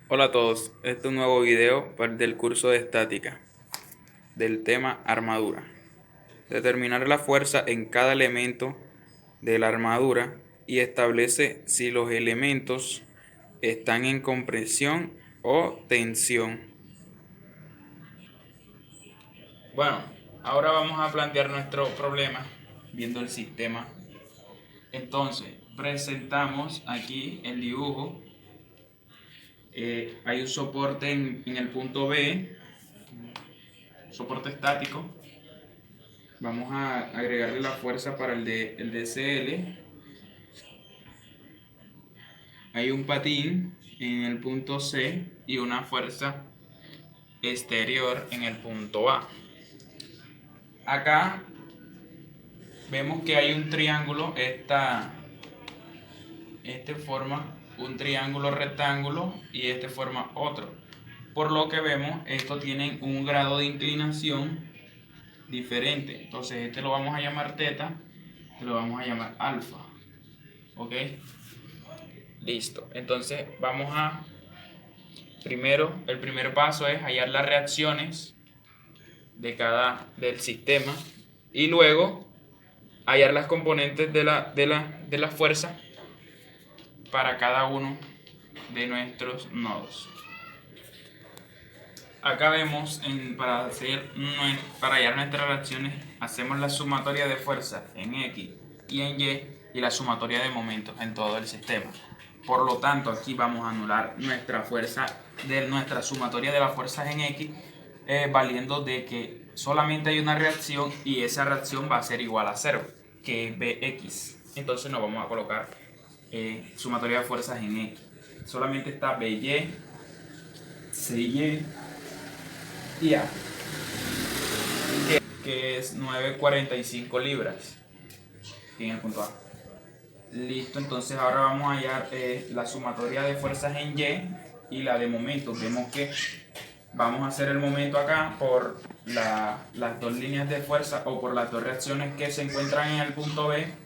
Hola a todos, este es un nuevo video del curso de estática del tema armadura. Determinar la fuerza en cada elemento de la armadura y establece si los elementos están en compresión o tensión. Bueno, ahora vamos a plantear nuestro problema viendo el sistema. Entonces, presentamos aquí el dibujo. Hay un soporte en el punto B, soporte estático. Vamos a agregarle la fuerza para el DCL. Hay un patín en el punto C y una fuerza exterior en el punto A. Acá vemos que hay un triángulo. Este forma un triángulo rectángulo y este forma otro. Por lo que vemos, estos tienen un grado de inclinación diferente. Entonces este lo vamos a llamar teta, este lo vamos a llamar alfa. ¿Ok? Listo. Entonces vamos a... Primero, el primer paso es hallar las reacciones del sistema y luego hallar las componentes de la fuerza para cada uno de nuestros nodos. Acá vemos, para hallar nuestras reacciones, hacemos la sumatoria de fuerzas en X y en Y la sumatoria de momentos en todo el sistema. Por lo tanto, aquí vamos a anular nuestra sumatoria de las fuerzas en X, valiendo de que solamente hay una reacción y esa reacción va a ser igual a 0, que es Bx. Entonces no vamos a colocar sumatoria de fuerzas en X. Solamente está By, Cy y A, que es 9,45 libras en el punto A. Listo, entonces ahora vamos a hallar la sumatoria de fuerzas en Y la de momentos. Vemos que vamos a hacer el momento acá por las dos líneas de fuerza o por las dos reacciones que se encuentran en el punto B.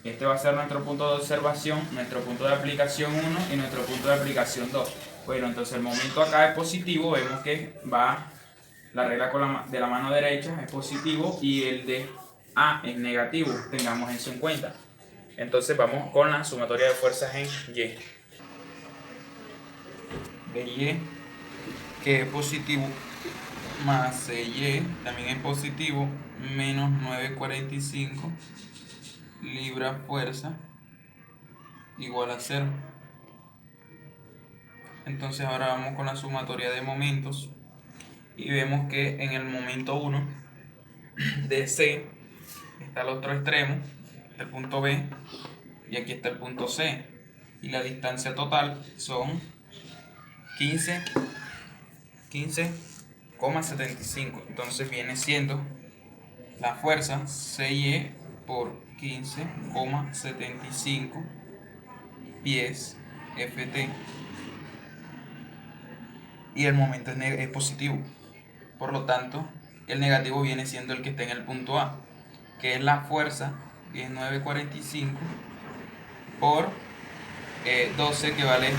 Este va a ser nuestro punto de observación, nuestro punto de aplicación 1 y nuestro punto de aplicación 2. Bueno, entonces el momento acá es positivo, vemos que va la regla de la mano derecha es positivo y el de A es negativo, tengamos eso en cuenta. Entonces vamos con la sumatoria de fuerzas en Y. BY, que es positivo, más CY, también es positivo, menos 9,45 libras fuerza, igual a 0. Entonces ahora vamos con la sumatoria de momentos y vemos que en el momento 1 de C está el otro extremo, el punto B, y aquí está el punto C, y la distancia total son 15,75. Entonces viene siendo la fuerza CY por 15,75 pies Ft, y el momento es positivo. Por lo tanto, el negativo viene siendo el que está en el punto A, que es la fuerza, que es 9,45 por 12, que vale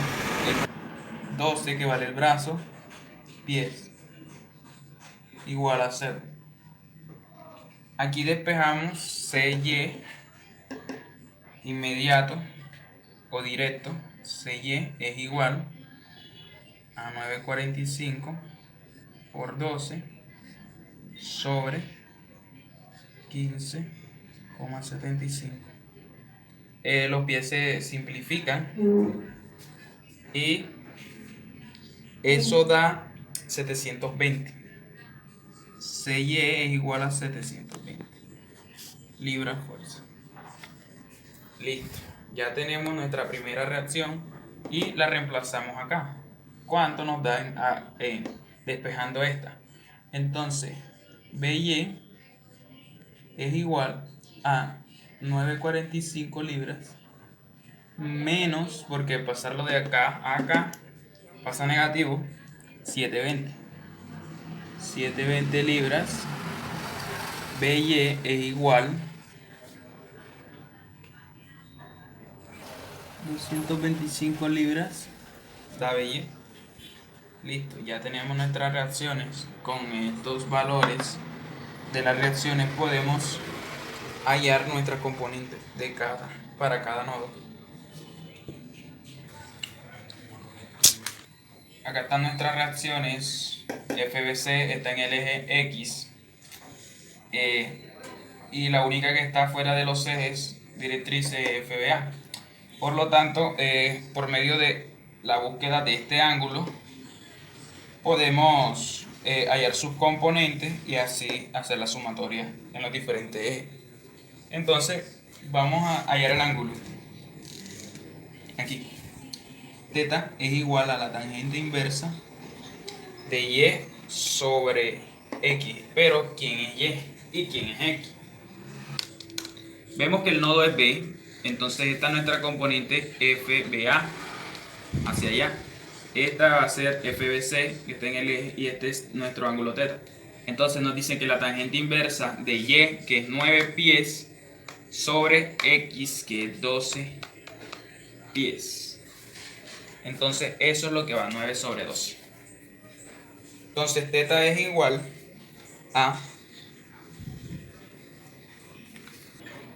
12, que vale el brazo, pies, igual a 0. Aquí despejamos CY inmediato o directo. CY es igual a 9,45 por 12 sobre 15,75. Los pies se simplifican y eso da 720. CY es igual a 720 libras fuerza. Listo, ya tenemos nuestra primera reacción y la reemplazamos acá. ¿Cuánto nos da despejando esta? Entonces, BY es igual a 9,45 libras menos, porque pasarlo de acá a acá pasa negativo, 720 libras. BY es igual 225 libras da BY. Listo, ya tenemos nuestras reacciones. Con estos valores de las reacciones podemos hallar nuestras componentes para cada nodo. Acá están nuestras reacciones. FBC está en el eje X, y la única que está fuera de los ejes directrices FBA. Por lo tanto, por medio de la búsqueda de este ángulo podemos hallar sus componentes y así hacer la sumatoria en los diferentes ejes. Entonces vamos a hallar el ángulo. Aquí θ es igual a la tangente inversa de Y sobre X. Pero ¿quién es Y y quién es X? Vemos que el nodo es B, entonces esta es nuestra componente FBA hacia allá. Esta va a ser FBC, que está en el eje, y este es nuestro ángulo θ. Entonces nos dicen que la tangente inversa de Y, que es 9 pies, sobre X, que es 12 pies. Entonces eso es lo que va, 9 sobre 12. Entonces θ es igual a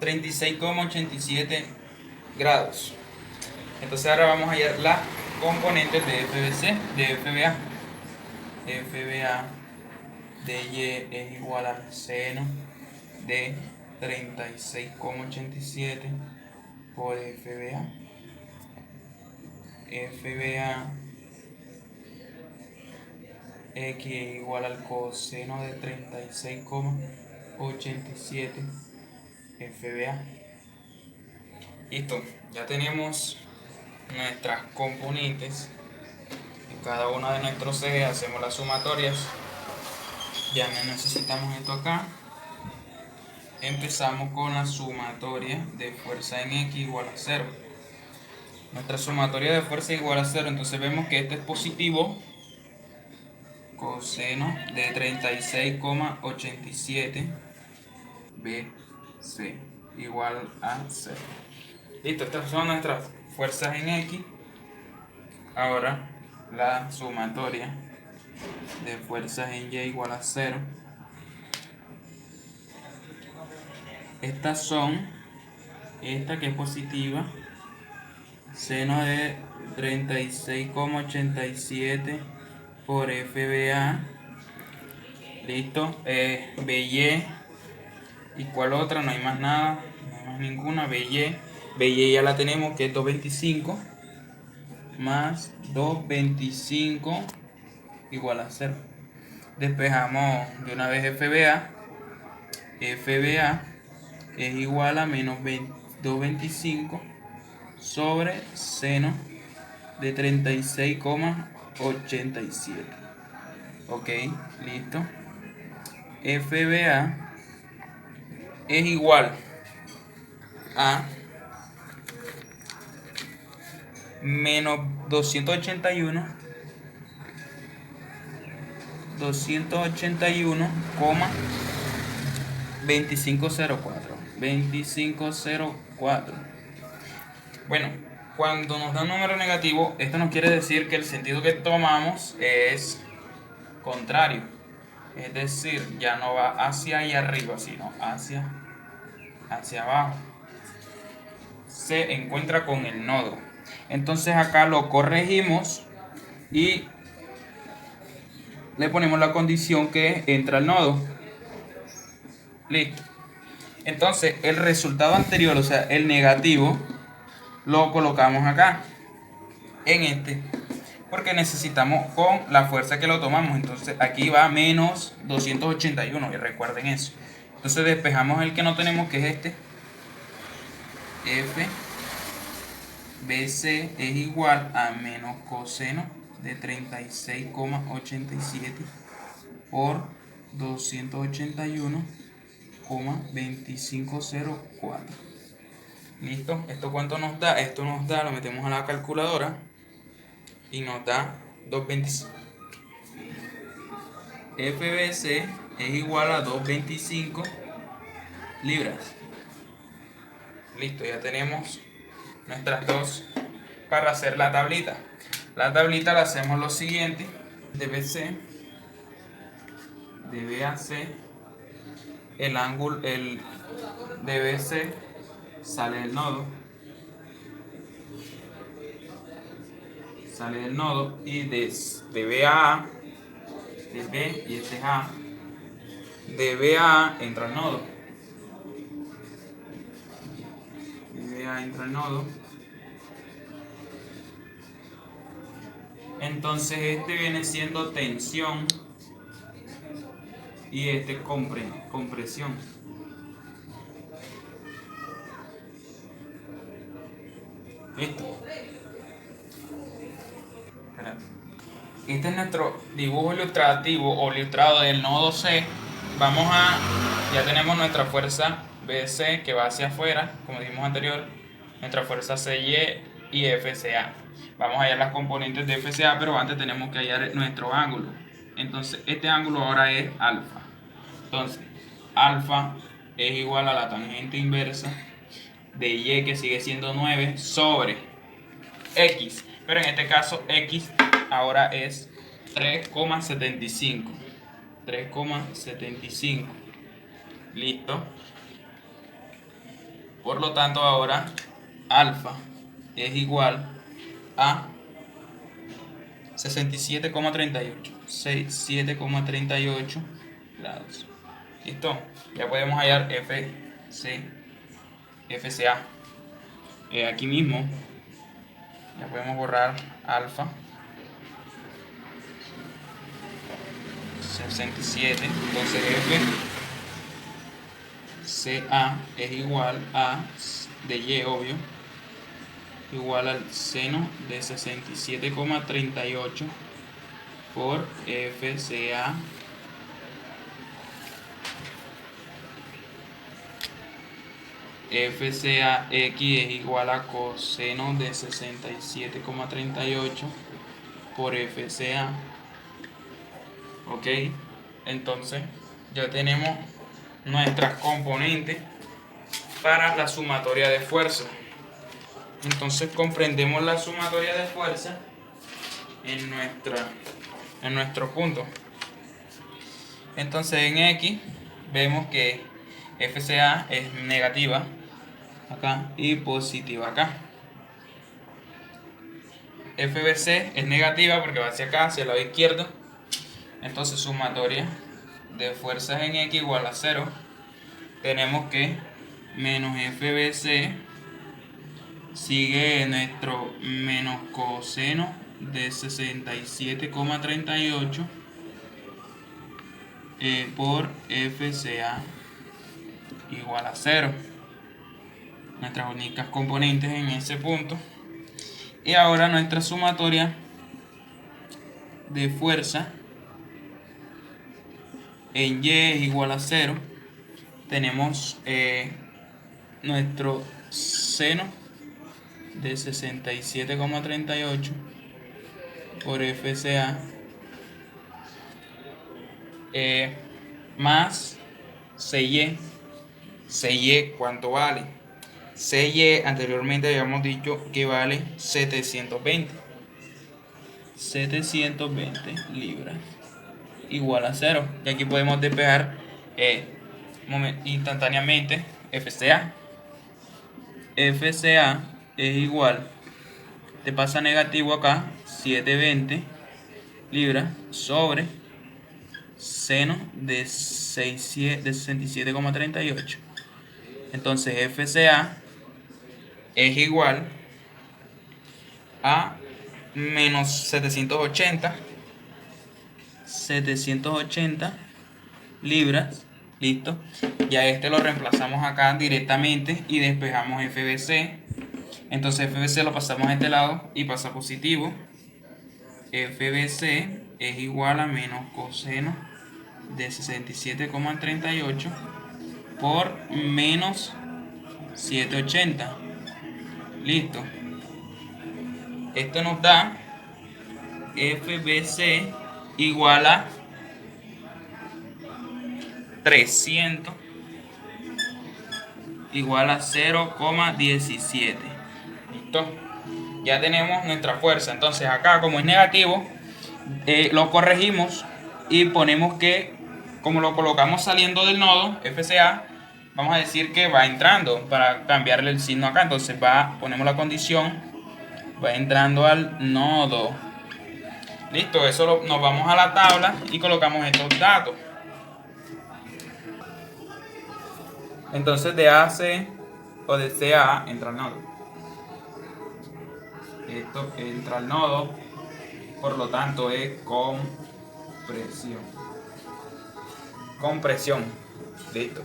36,87 grados. Entonces ahora vamos a hallar las componentes de FBC, de FBA. FBA de Y es igual al seno de 36,87 por FBA. FBA X es igual al coseno de 36,87 FBA. Listo, ya tenemos nuestras componentes. En cada uno de nuestros ejes hacemos las sumatorias. Ya no necesitamos esto acá. Empezamos con la sumatoria de fuerza en X igual a 0. Nuestra sumatoria de fuerza igual a 0, entonces vemos que este es positivo. Coseno de 36,87 BC igual a 0. Listo, estas son nuestras fuerzas en X. Ahora la sumatoria de fuerzas en Y igual a 0. Estas son, esta que es positiva, seno de 36,87 por FBA. Listo, BY. ¿Y cuál otra? No hay más nada, no hay más ninguna. BY ya la tenemos, que es 225 más 225 igual a 0. Despejamos de una vez FBA. FBA es igual a menos 225 sobre seno de 36,87. Ok, listo. FBA es igual a menos 281,2504. Bueno, cuando nos da un número negativo, esto nos quiere decir que el sentido que tomamos es contrario. Es decir, ya no va hacia allá arriba, sino hacia abajo. Se encuentra con el nodo. Entonces acá lo corregimos y le ponemos la condición que entra al nodo. Listo. Entonces el resultado anterior, o sea, el negativo, lo colocamos acá, en este, porque necesitamos con la fuerza que lo tomamos. Entonces aquí va menos 281, y recuerden eso. Entonces despejamos el que no tenemos, que es este. F BC es igual a menos coseno de 36,87 por 281,2504. Listo, ¿esto cuánto nos da? Esto nos da, lo metemos a la calculadora y nos da 225. FBC es igual a 225 libras. Listo, ya tenemos nuestras dos para hacer la tablita. La tablita la hacemos lo siguiente. De BC, de BAC, el ángulo, el de BC sale del nodo. Sale del nodo y de BA, de B y este es A, de BA entra al nodo. De BA entra al nodo. Entonces este viene siendo tensión y este compresión. ¿Listo? Este es nuestro dibujo ilustrativo o ilustrado del nodo C. Ya tenemos nuestra fuerza BC que va hacia afuera, como dijimos anterior, nuestra fuerza CY y FCA. Vamos a hallar las componentes de FCA, pero antes tenemos que hallar nuestro ángulo. Entonces este ángulo ahora es alfa. Entonces alfa es igual a la tangente inversa de Y, que sigue siendo 9, sobre X. Pero en este caso X ahora es 3,75. 3,75. Listo. Por lo tanto ahora alfa es igual a 67,38. 67,38 grados. Listo. Ya podemos hallar FCA. Aquí mismo ya podemos borrar alfa. 67. Entonces FCA es igual a, de Y obvio, igual al seno de 67,38 por FCA FCAX es igual a coseno de 67,38 por FCA. Ok, entonces ya tenemos nuestras componentes para la sumatoria de fuerza. Entonces comprendemos la sumatoria de fuerza en nuestro punto. Entonces en X vemos que FCA es negativa acá y positiva acá. FBC es negativa porque va hacia acá, hacia el lado izquierdo. Entonces sumatoria de fuerzas en X igual a 0. Tenemos que menos FBC sigue nuestro menos coseno de 67,38 por FCA igual a 0. Nuestras únicas componentes en ese punto. Y ahora nuestra sumatoria de fuerza en Y es igual a 0. Tenemos nuestro seno de 67,38 por FCA más CY. CY, ¿cuánto vale? CY anteriormente habíamos dicho que vale 720 libras igual a 0. Y aquí podemos despejar instantáneamente FCA. FCA es igual, te pasa negativo acá, 720 libras sobre seno de 67,38. Entonces FCA es igual a menos 780 libras. Listo. Ya este lo reemplazamos acá directamente y despejamos FBC. Entonces FBC lo pasamos a este lado y pasa positivo. FBC es igual a menos coseno de 67,38 por menos 780. Listo. Esto nos da FBC igual a 300 igual a 0,17. Listo. Ya tenemos nuestra fuerza. Entonces acá, como es negativo, lo corregimos y ponemos que, como lo colocamos saliendo del nodo FCA, vamos a decir que va entrando para cambiarle el signo acá. Entonces ponemos la condición, va entrando al nodo. Listo, nos vamos a la tabla y colocamos estos datos. Entonces de AC o de CA entra al nodo. Esto entra al nodo, por lo tanto es compresión. Compresión. Listo.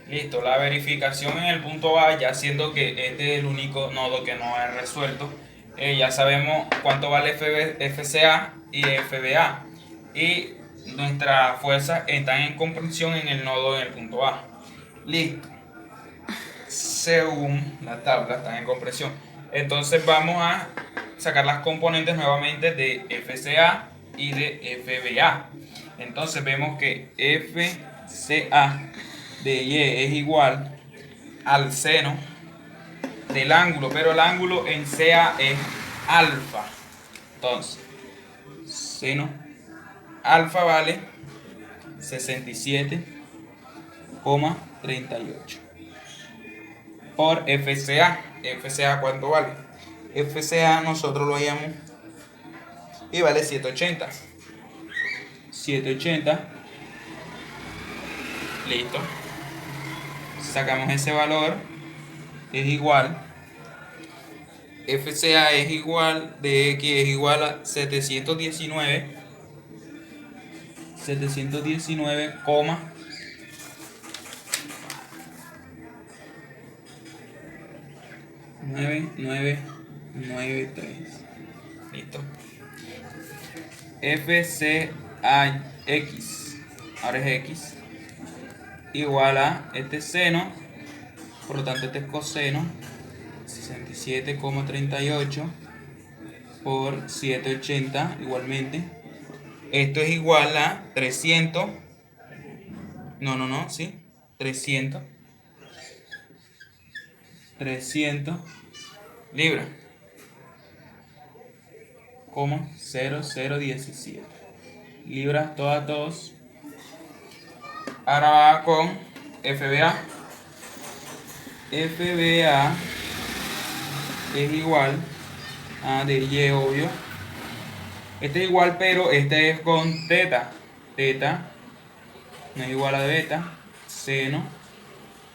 Listo, la verificación en el punto A, ya siendo que este es el único nodo que no es resuelto, ya sabemos cuánto vale FCA y FBA. Y nuestras fuerzas están en compresión en el nodo en el punto A. Listo. Según la tabla, están en compresión. Entonces vamos a sacar las componentes nuevamente de FCA y de FBA. Entonces vemos que FCA de Y es igual al seno del ángulo, pero el ángulo en CA es alfa. Entonces, seno alfa vale 67,38 por FCA. FCA, ¿cuánto vale? FCA nosotros lo hallamos y vale 780. 780. Listo. Sacamos ese valor. Es igual. FCA es igual de X es igual a 719. 719, 9993. Listo. FCAX, ahora es X, igual a este seno, por lo tanto este es coseno, 67,38 por 780 igualmente. Esto es igual a 300, sí, 300 libras, 0017 libras todos. Ahora va con FBA. FBA es igual a de Y, obvio. Este es igual, pero este es con teta. Teta no es igual a de beta. Seno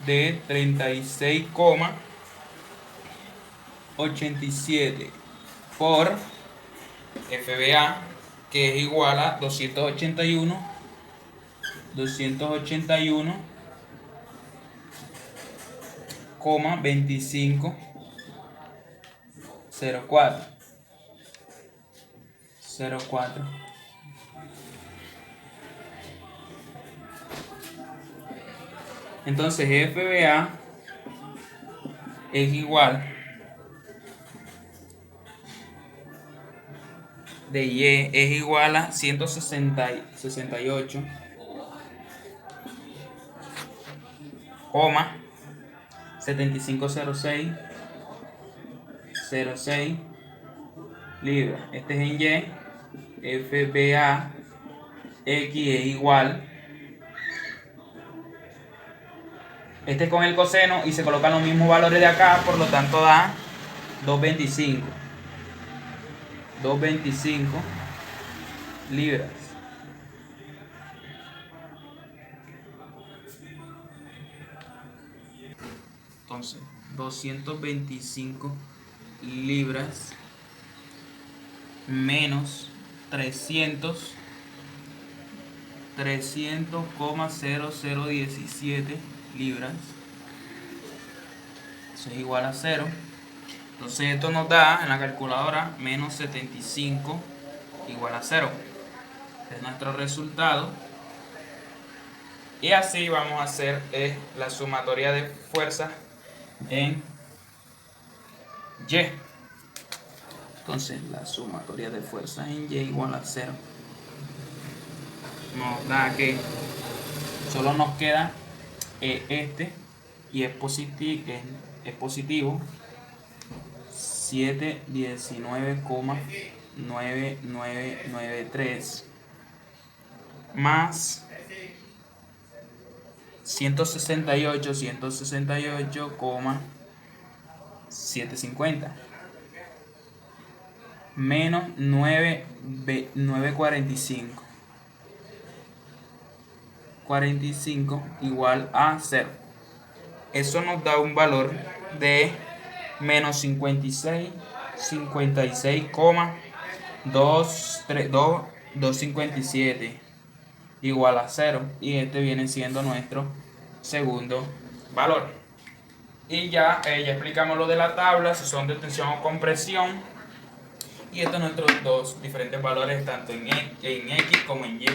de 36,87 por FBA, que es igual a 281,2504. Entonces FBA es igual de Y es igual a 168, 7506 libras. Este es en Y. FBA X es igual. Este es con el coseno y se colocan los mismos valores de acá, por lo tanto da 225. 225 libras. Entonces, 225 libras menos 300,0017 libras. Eso es igual a 0. Entonces esto nos da en la calculadora menos 75 igual a 0. Este es nuestro resultado. Y así vamos a hacer la sumatoria de fuerzas en Y. Entonces la sumatoria de fuerzas en Y igual a 0. Nos da que solo nos queda este y es positivo 719,9993 más 168,750 menos 945 igual a 0. Eso nos da un valor de menos 56,257 igual a 0, y este viene siendo nuestro segundo valor. Y ya explicamos lo de la tabla, si son de tensión o compresión, y estos son nuestros dos diferentes valores tanto en X como en Y.